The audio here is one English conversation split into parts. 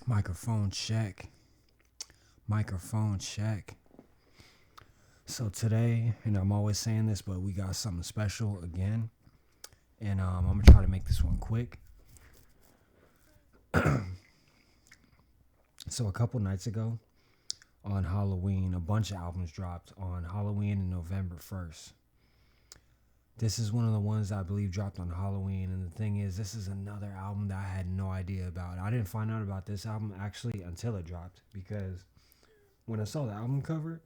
Microphone check. Microphone check. So today, and I'm always saying this, but we got something special again. And I'm going to try to make this one quick. So a couple nights ago on Halloween, a bunch of albums dropped on Halloween and November 1st. This is one of the ones I believe dropped on Halloween. And the thing is, this is another album that I had no idea about. I didn't find out about this album actually until it dropped. Because when I saw the album cover,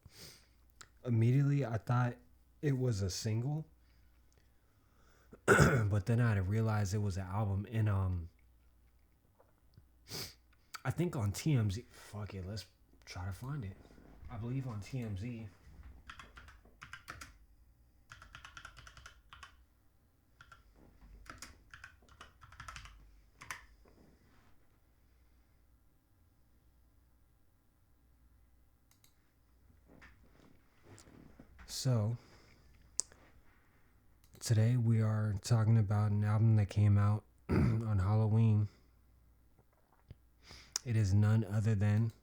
immediately I thought it was a single. But then I had to realize it was an album. And I think on TMZ. Fuck it, let's try to find it. I believe on TMZ. So, today we are talking about an album that came out on Halloween. It is none other than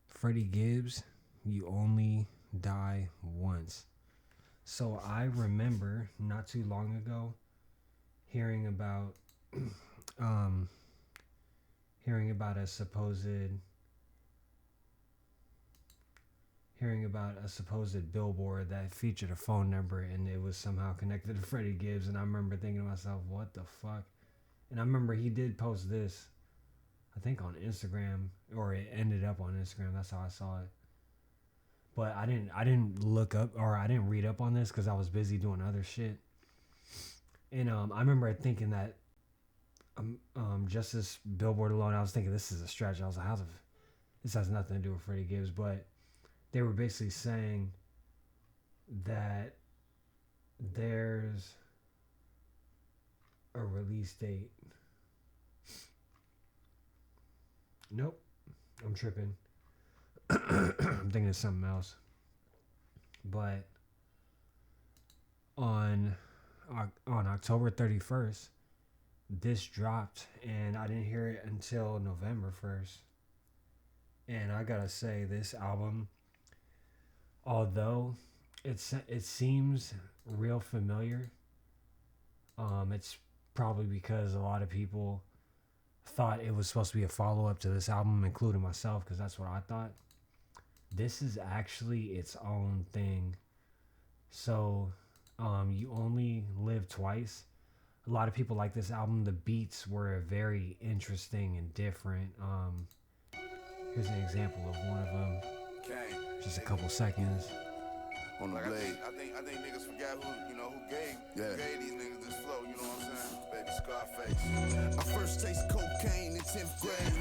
Freddie Gibbs, You Only Die Once. So I remember not too long ago hearing about a supposed billboard that featured a phone number and it was somehow connected to Freddie Gibbs. And I remember thinking to myself, what the fuck? And I remember he did post this, I think on Instagram, or it ended up on Instagram. That's how I saw it. But I didn't look up, or I didn't read up on this because I was busy doing other shit. And I remember thinking that just this billboard alone, I was thinking this is a stretch. I was like, this has nothing to do with Freddie Gibbs. But they were basically saying that there's a release date. Nope, I'm tripping. I'm thinking of something else. But on October 31st, this dropped, and I didn't hear it until November 1st. And I gotta say, this album, although it seems real familiar, it's probably because a lot of people thought it was supposed to be a follow-up to this album, including myself, because that's what I thought. This is actually its own thing. So, You Only Live Twice. A lot of people like this album. The beats were very interesting and different. Here's an example of one of them. Just a couple seconds. On the blade. I think niggas forgot who gave these niggas this flow, you know what I'm saying? Baby Scarface. I first taste cocaine in 10th grade.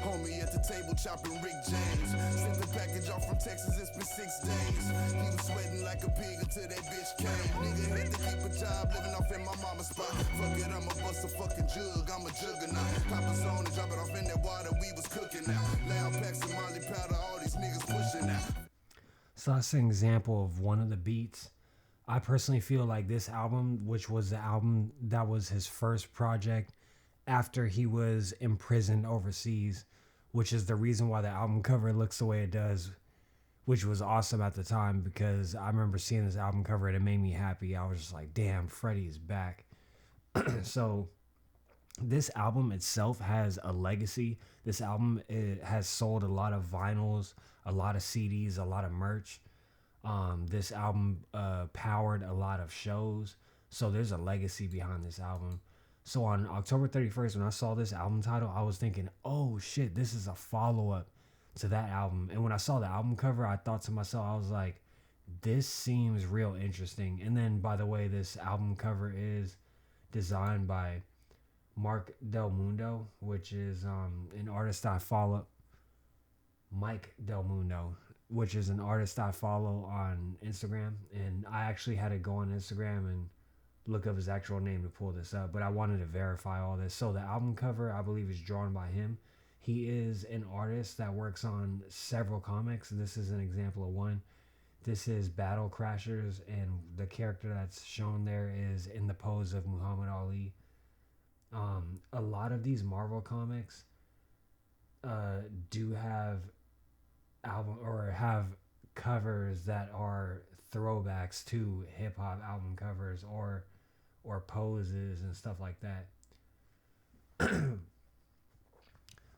Homie at the table chopping Rick James. Sent the package off from Texas, it's been 6 days. He was sweating like a pig until that bitch came. Nigga had to keep a job, living off in my mama's spot. Fuck it, I'ma bust a fucking jug, I'm a juggernaut. Pop a zone and drop it off in that water, we was cooking now. Loud packs of Molly powder, all these niggas pushing out. So that's an example of one of the beats. I personally feel like this album, which was the album that was his first project after he was imprisoned overseas, which is the reason why the album cover looks the way it does, which was awesome at the time because I remember seeing this album cover and it made me happy. I was just like, damn, Freddie is back. So this album itself has a legacy. This album, it has sold a lot of vinyls, a lot of CDs, a lot of merch. This album powered a lot of shows. So there's a legacy behind this album. So on October 31st, when I saw this album title, I was thinking, oh shit, this is a follow-up to that album. And when I saw the album cover, I thought to myself, I was like, this seems real interesting. And then, by the way, this album cover is designed by Mark Del Mundo, which is an artist I follow. Mike Del Mundo, which is an artist I follow on Instagram. And I actually had to go on Instagram and look up his actual name to pull this up, but I wanted to verify all this. So the album cover, I believe, is drawn by him. He is an artist that works on several comics. This is an example of one. This is Battle Crashers, and the character that's shown there is in the pose of Muhammad Ali. A lot of these Marvel comics do have album or have covers that are throwbacks to hip hop album covers or poses and stuff like that.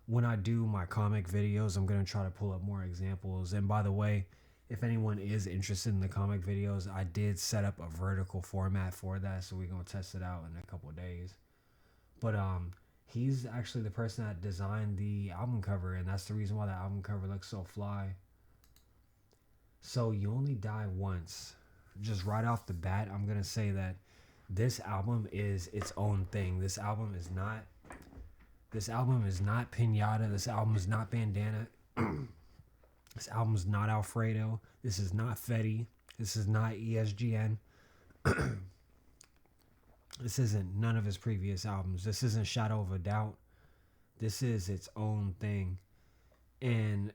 When I do my comic videos, I'm gonna try to pull up more examples. And by the way, if anyone is interested in the comic videos, I did set up a vertical format for that, so we're gonna test it out in a couple of days. But he's actually the person that designed the album cover, and that's the reason why the album cover looks so fly. So You Only Die Once. Just right off the bat, I'm gonna say that this album is its own thing. This album is not Pinata. This album is not Bandana. This album is not Alfredo. This is not Fetty. This is not ESGN. This isn't none of his previous albums. This isn't Shadow of a Doubt. This is its own thing. And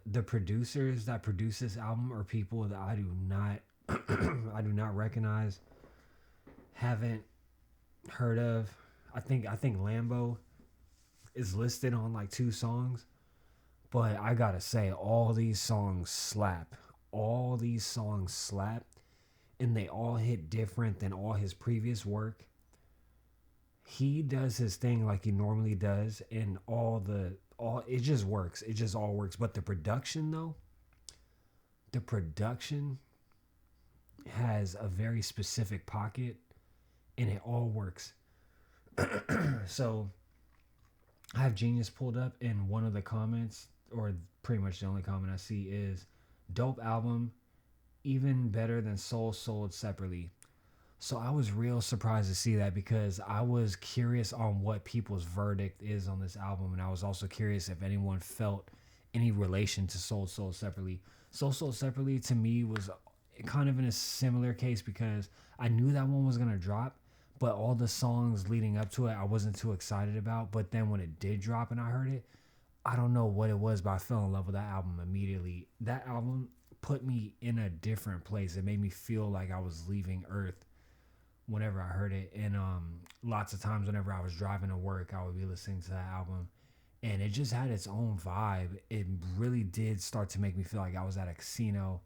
the producers that produce this album are people that I do not recognize, haven't heard of. I think Lambo is listed on like 2 songs, but I gotta say all these songs slap. All these songs slap, and they all hit different than all his previous work. He does his thing like he normally does, and it just works. It just all works. But the production though, the production has a very specific pocket, and it all works. So I have Genius pulled up, and one of the comments, or pretty much the only comment I see, is dope album, even better than Soul Sold Separately. So I was real surprised to see that, because I was curious on what people's verdict is on this album, and I was also curious if anyone felt any relation to Soul Sold Separately. Soul Sold Separately to me was kind of in a similar case, because I knew that one was going to drop, but all the songs leading up to it I wasn't too excited about. But then when it did drop and I heard it, I don't know what it was, but I fell in love with that album immediately. That album put me in a different place. It made me feel like I was leaving Earth whenever I heard it. And lots of times whenever I was driving to work, I would be listening to that album, and it just had its own vibe. It really did start to make me feel like I was at a casino,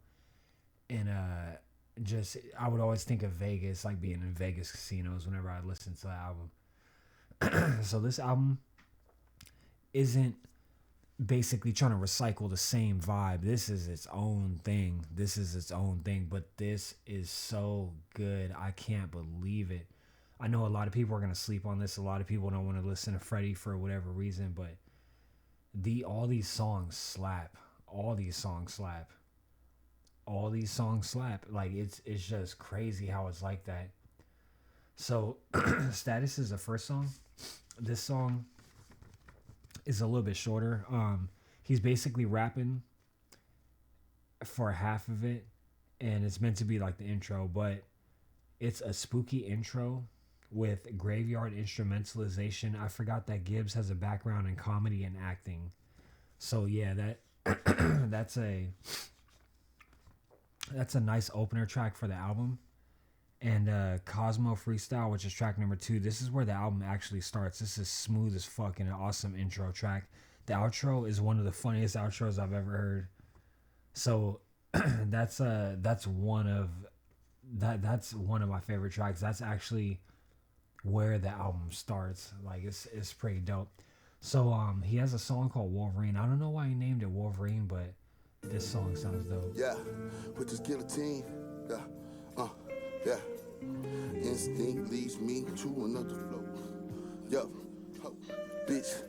and I would always think of Vegas, like being in Vegas casinos whenever I listened to the album. So this album isn't basically trying to recycle the same vibe. This is its own thing. But this is so good. I can't believe it. I know a lot of people are going to sleep on this. A lot of people don't want to listen to Freddie for whatever reason, but all these songs slap. All these songs slap. Like it's just crazy how it's like that. So Status is the first song. This song is a little bit shorter. He's basically rapping for half of it, and it's meant to be like the intro, but it's a spooky intro with graveyard instrumentalization. I forgot that Gibbs has a background in comedy and acting. So yeah, that's a nice opener track for the album. And Cosmo Freestyle, which is track number 2, this is where the album actually starts. This is smooth as fuck and an awesome intro track. The outro is one of the funniest outros I've ever heard. So that's one of my favorite tracks. That's actually where the album starts. Like it's pretty dope. So he has a song called Wolverine. I don't know why he named it Wolverine, but this song sounds dope. Yeah, with this guillotine. Yeah. Instinct leads me to another flow. Yo, bitch.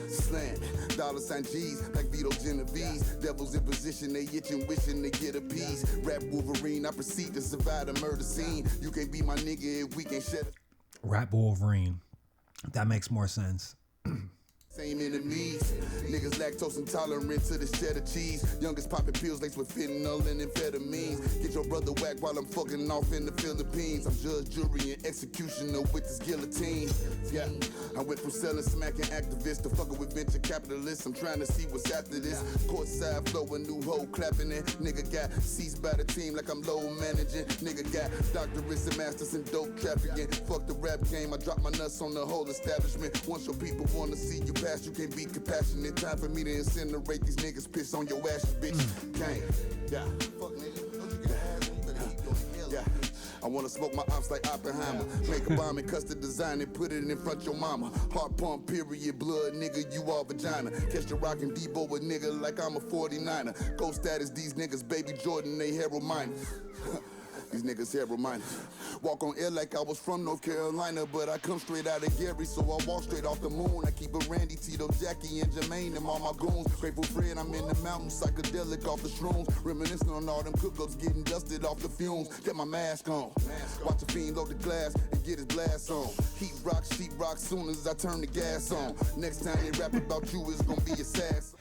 Slam, $ G's like Vito Genovese. Devils in position, they itching, wishing to get a piece. Rap Wolverine, I proceed to survive the murder scene. You can't be my nigga if we can't shed. Rap Wolverine. That makes more sense. Same enemies, niggas lactose intolerant to the cheddar cheese. Youngest popping pills laced with fentanyl and amphetamines. Get your brother whacked while I'm fucking off in the Philippines. I'm judge, jury, and executioner with this guillotine. Yeah, I went from selling smacking activists to fucking with venture capitalists. I'm trying to see what's after this. Courtside flow, a new hoe clapping it. Nigga got seized by the team like I'm low managing. Nigga got doctorates and masters in dope trafficking. Fuck the rap game, I drop my nuts on the whole establishment. Once your people wanna see you past, you can't be compassionate. Time for me to incinerate these niggas, piss on your ass, bitch. Gang, yeah. Fuck nigga, don't you get an ass, you better eat, go to hell. Yeah. I wanna smoke my ops like Oppenheimer. Make a bomb and custom design and put it in front of your mama. Heart pump, period, blood, nigga, you all vagina. Catch the rock and Debo a nigga like I'm a 49er. Ghost status, these niggas, baby Jordan, they hero miners. These niggas hero miners. Walk on air like I was from North Carolina, but I come straight out of Gary, so I walk straight off the moon. I keep a Randy, Tito, Jackie, and Jermaine, and all my goons. Grateful Fred, I'm in the mountains, psychedelic off the shrooms. Reminiscing on all them cook-ups, getting dusted off the fumes. Get my mask on. Watch the fiend load the glass and get his blast on. Heat rock, sheet rock, soon as I turn the gas on. Next time they rap about you, it's gonna be a sass.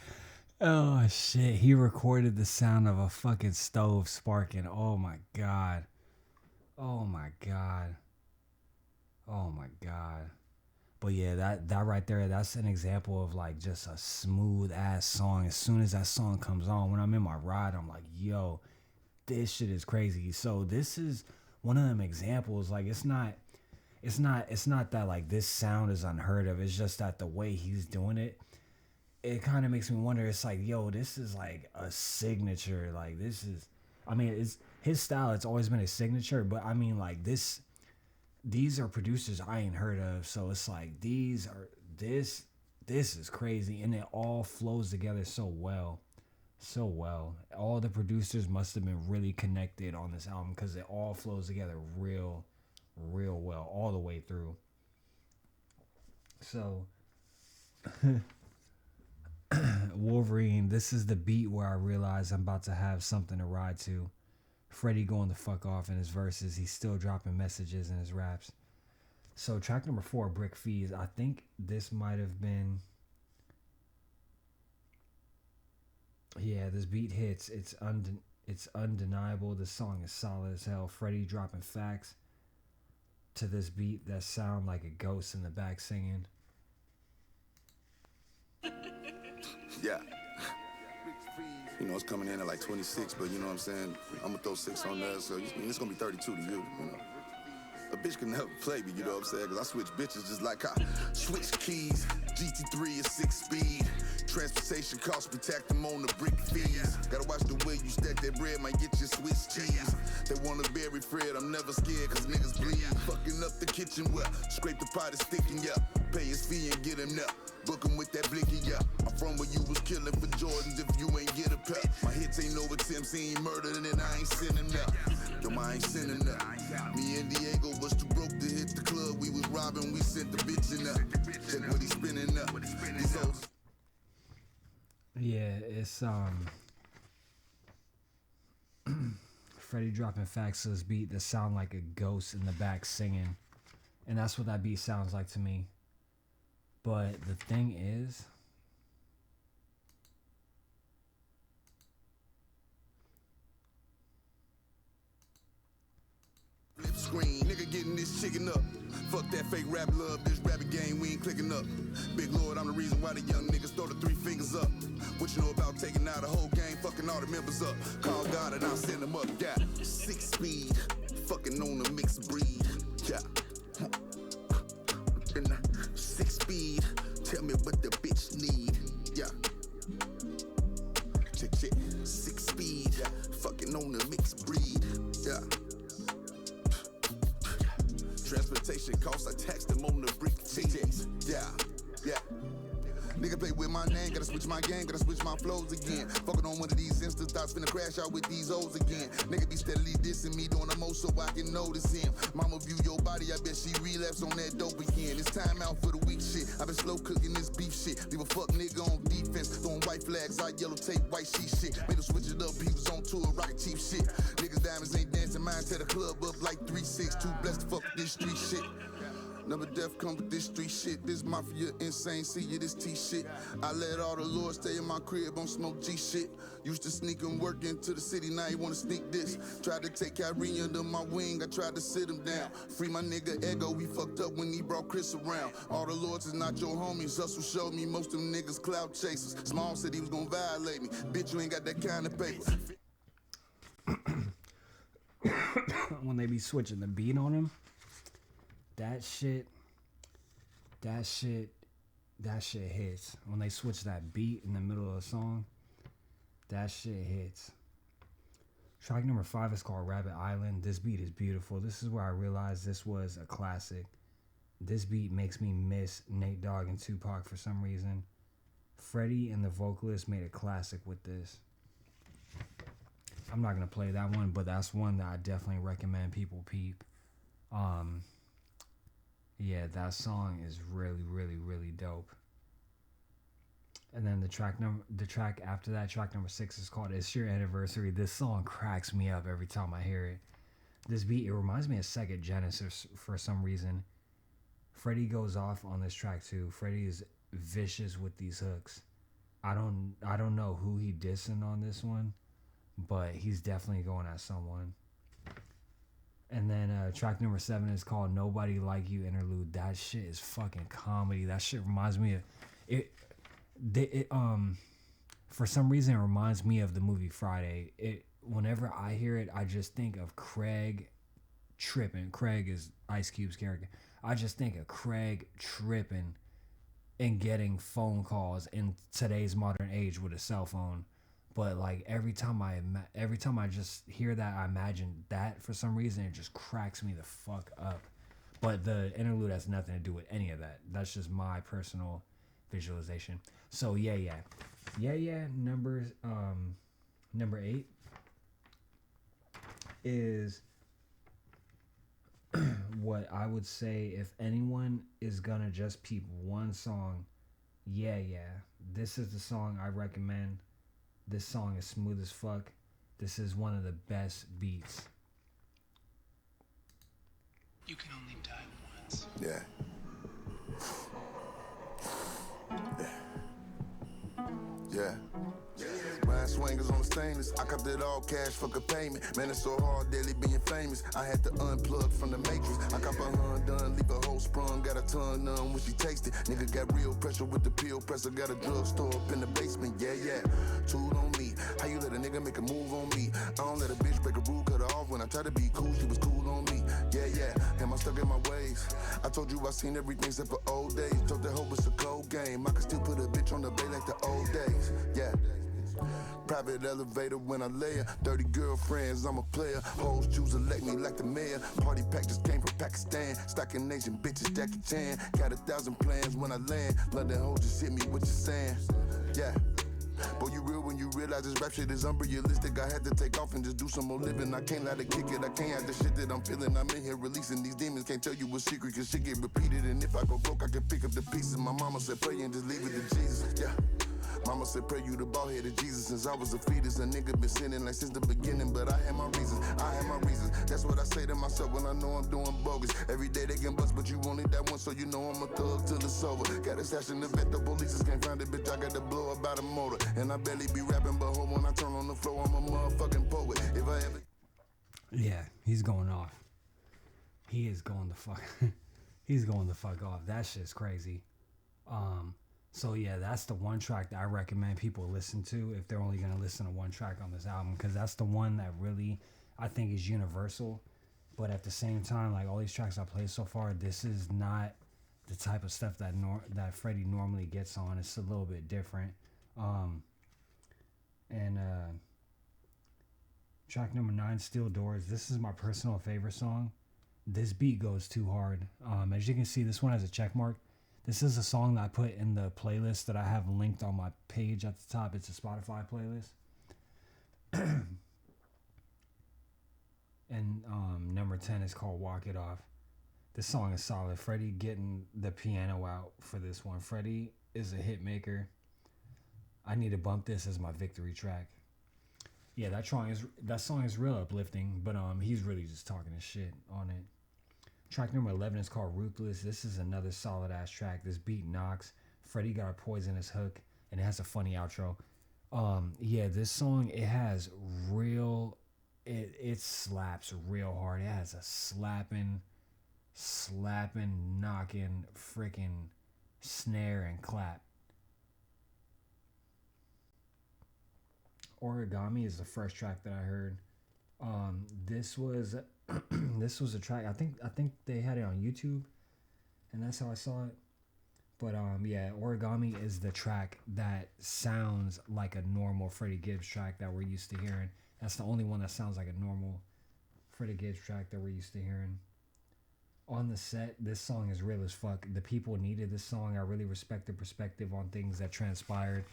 Oh shit, he recorded the sound of a fucking stove sparking. Oh my god. Oh my god. Oh my god. But yeah, that right there, that's an example of like just a smooth ass song. As soon as that song comes on, when I'm in my ride, I'm like, yo, this shit is crazy. So this is one of them examples. Like it's not that like this sound is unheard of. It's just that the way he's doing it, it kind of makes me wonder. It's like, yo, this is like a signature. Like this is, I mean, it's his style. It's always been a signature, but I mean, like these are producers I ain't heard of. So it's like this is crazy, and it all flows together so well. All the producers must have been really connected on this album because it all flows together real well all the way through. So Wolverine, this is the beat where I realize I'm about to have something to ride to. Freddie going the fuck off in his verses. He's still dropping messages in his raps. So track number 4, Brick Fees. I think this might have been... Yeah, this beat hits. It's undeniable. This song is solid as hell. Freddie dropping facts to this beat that sound like a ghost in the back singing. Yeah. You know, it's coming in at like 26, but you know what I'm saying? I'm gonna throw 6 on there, so it's gonna be 32 to you, you know? A bitch can never play me, you know what I'm saying? Cause I switch bitches just like I switch keys. GT3 is 6 speed. Transportation costs, we tack them on the brick fees. Gotta watch the way you stack that bread, might get your Swiss cheese. They wanna bury Fred, I'm never scared cause niggas bleed. Fucking up the kitchen well, scrape the pot is sticking, yeah. Pay his fee and get him up. Book him with that blicky, yeah. I'm from where you was killing for Jordans if you ain't get a pep. My hits ain't no attempts, he ain't murdered and I ain't sending up. Yo, I ain't sending up. Me and Diego was too broke to hit the club. We was robbing, we sent the bitch in up. Check what he's spinning up. These hoes. Yeah, it's Freddie dropping facts to this beat that sound like a ghost in the back singing. And that's what that beat sounds like to me. But the thing is, flip screen, nigga getting this chicken up. Fuck that fake rap love, this rapping game, we ain't clicking up. Big Lord, I'm the reason why the young niggas throw the 3 fingers up. What you know about taking out the whole game, fucking all the members up. Call God and I'll send them up, yeah. 6 speed, fucking on a mixed breed, yeah. 6 speed, tell me what the bitch need, yeah. Check, 6 speed, fucking on a mixed breed, yeah. Transportation costs, I tax them on the brick fees. Yeah. Nigga play with my name, gotta switch my game, gotta switch my flows again. Fucking on one of these Insta thoughts, finna crash out with these O's again. Nigga be steadily dissing me, doing the most so I can notice him. Mama view your body, I bet she relapse on that dope again. It's time out for the weak shit, I been slow cooking this beef shit. Leave a fuck nigga on defense, throwing white flags, I yellow tape, white sheet shit. Made him switch it up, he was on tour, rocket cheap shit. Niggas diamonds ain't dancing, mine tear the club up like 3-6. Too blessed to fuck with this street shit. Number death come with this street shit. This mafia insane, see you this T shit. I let all the lords stay in my crib on smoke G shit. Used to sneak and work into the city, now you wanna sneak this. Tried to take Kyrie under my wing, I tried to sit him down. Free my nigga Ego, he fucked up when he brought Chris around. All the lords is not your homies, Hustle showed me most of them niggas clout chasers. Small said he was gonna violate me, bitch you ain't got that kind of paper. when they be switching the beat on him, that shit That shit hits. When they switch that beat in the middle of the song, that shit hits. Track number 5 is called Rabbit Island. This beat is beautiful. This is where I realized this was a classic. This beat makes me miss Nate Dogg and Tupac for some reason. Freddie and the vocalist made a classic with this. I'm not going to play that one, but that's one that I definitely recommend people peep. Yeah, that song is really, really, really dope. And then the track after that, track number 6 is called It's Your Anniversary. This song cracks me up every time I hear it. This beat, it reminds me of Second Genesis for some reason. Freddie goes off on this track too. Freddie is vicious with these hooks. I don't know who he dissing on this one, but he's definitely going at someone. And then track number 7 is called Nobody Like You Interlude. That shit is fucking comedy. That shit reminds me of it. For some reason, it reminds me of the movie Friday. Whenever I hear it, I just think of Craig tripping. Craig is Ice Cube's character. I just think of Craig tripping and getting phone calls in today's modern age with a cell phone. But like every time I just hear that, I imagine that for some reason. It just cracks me the fuck up. But the interlude has nothing to do with any of that. That's just my personal visualization. So yeah. Number 8 is what I would say if anyone is gonna just peep one song. Yeah. This is the song I recommend. This song is smooth as fuck. This is one of the best beats. You can only die once. Yeah. Ryan swingers on the stainless. I copped it all cash, fuck a payment. Man, it's so hard, daily being famous. I had to unplug from the matrix. I cop a hun done, leave a whole sprung. Got a ton none when she tasted. Nigga got real pressure with the pill presser. Got a drugstore up in the basement. Yeah. Tool on me. How you let a nigga make a move on me? I don't let a bitch break a rule, cut her off. When I try to be cool, she was cool on me. Yeah. Am I stuck in my ways? I told you I seen everything except for old days. Told that hoe it's a cold game. I could still put a bitch on the bay like the old days. Yeah. Private elevator when I lay her. 30 girlfriends, I'm a player. Hoes choose elect me like the mayor. Party pack just came from Pakistan. Stocking Asian bitches, Jackie Chan. Got 1,000 plans when I land. London hoes just hit me with your sand. Yeah. Boy, you real when you realize this rap shit is unrealistic. I had to take off and just do some more living. I can't let it kick it. I can't have the shit that I'm feeling. I'm in here releasing these demons. Can't tell you a secret, cause shit get repeated. And if I go broke, I can pick up the pieces. My mama said pray and just leave it to Jesus. Yeah. Mama said pray you the bald headed Jesus. Since I was a fetus, a nigga been sinning like since the beginning. But I had my reasons, That's what I say to myself when I know I'm doing bogus. Every day they can bust, but you only that one, so you know I'm a thug till it's over. Got a stash in the vet, the police can't find it, bitch. I got to blow about a motor. And I barely be rapping, but hold when I turn on the floor, I'm a motherfucking poet. If I ever... Yeah, he's going off. He is going the fuck. He's going the fuck off. That shit's crazy. So yeah, that's the one track that I recommend people listen to if they're only going to listen to one track on this album, because that's the one that really I think is universal. But at the same time, like all these tracks I played so far, this is not the type of stuff that that Freddie normally gets on. It's a little bit different. Track number 9, Steel Doors. This is my personal favorite song. This beat goes too hard. As you can see, this one has a check mark. This is a song that I put in the playlist that I have linked on my page at the top. It's a Spotify playlist. And number 10 is called Walk It Off. This song is solid. Freddie getting the piano out for this one. Freddie is a hit maker. I need to bump this as my victory track. Yeah, that song is real uplifting, but he's really just talking his shit on it. Track number 11 is called Ruthless. This is another solid ass track. This beat knocks. Freddie got a poisonous hook, and it has a funny outro. Yeah, this song, it has real, it slaps real hard. It has a slapping, knocking, freaking snare and clap. Origami is the first track that I heard. This was a track. I think they had it on YouTube, and that's how I saw it. But yeah, Origami is the track that sounds like a normal Freddie Gibbs track that we're used to hearing. That's the only one that sounds like a normal Freddie Gibbs track that we're used to hearing. On the set, this song is real as fuck. The people needed this song. I really respect the perspective on things that transpired.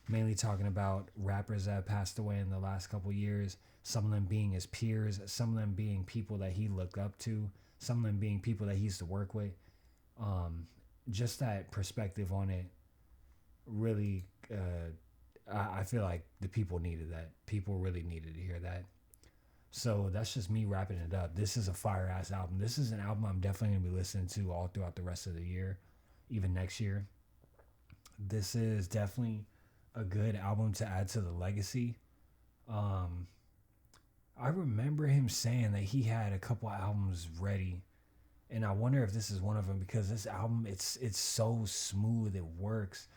Mainly talking about rappers that have passed away in the last couple years. Some of them being his peers. Some of them being people that he looked up to. Some of them being people that he used to work with. Just that perspective on it really, I feel like the people needed that. People really needed to hear that. So that's just me wrapping it up. This is a fire ass album. This is an album I'm definitely going to be listening to all throughout the rest of the year, even next year. This is definitely a good album to add to the legacy. I remember him saying that he had a couple albums ready, and I wonder if this is one of them, because this album, it's so smooth, it works.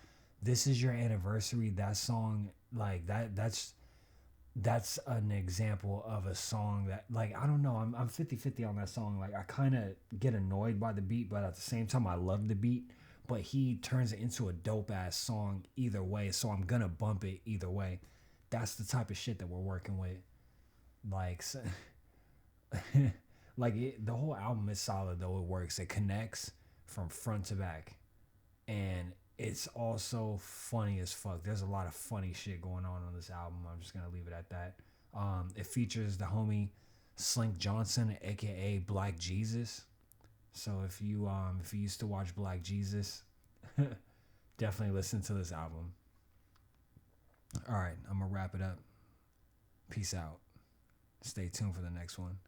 This Is Your Anniversary, that song, like that's an example of a song that, like, I don't know, I'm 50-50 on that song. Like, I kind of get annoyed by the beat, but at the same time I love the beat. But he turns it into a dope ass song either way, so I'm gonna bump it either way. That's the type of shit that we're working with. Like, the whole album is solid though. It works. It connects from front to back, and it's also funny as fuck. There's a lot of funny shit going on this album. I'm just gonna leave it at that. It features the homie Slink Johnson, aka Black Jesus. So if you used to watch Black Jesus, definitely listen to this album. All right, I'm gonna wrap it up. Peace out. Stay tuned for the next one.